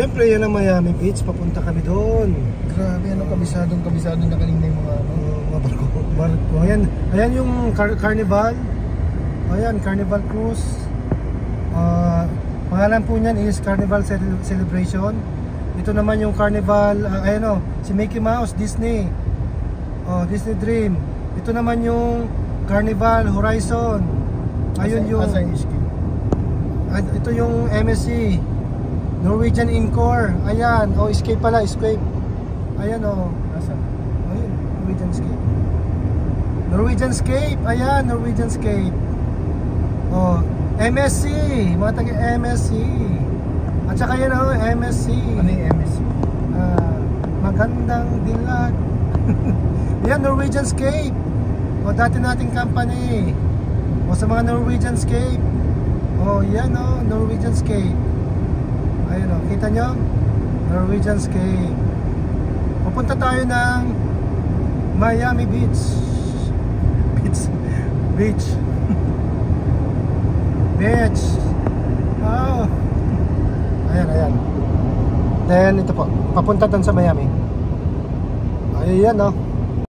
Siyempre, yan ang Miami Beach. Papunta kami doon. Grabe, ano, kabisado na kanina yung mga Mga barko. Ayan yung Carnival. Ayan, Carnival Cruise. Pangalan po niyan is Carnival Celebration. Ito naman yung Carnival, ayan o, si Mickey Mouse, Disney. Disney Dream. Ito naman yung Carnival Horizon. Ayun yung ito yung MSC Norwegian Encore. Ayan, Escape pala, Escape. Ayan asa? Ayun, Norwegian Escape. Ayan, Norwegian Escape. MSC, mga taga MSC. At saka yan MSC. Ano yung MSC? Magandang dilag. Yan, Norwegian Escape. Dati nating company. Sa mga Norwegian Escape. Yan Norwegian Escape. Ayun kita nyo? Norwegian Escape. Pupunta tayo ng Miami Beach. Beach. Ayan. Then ito po, papunta doon sa Miami. Ayan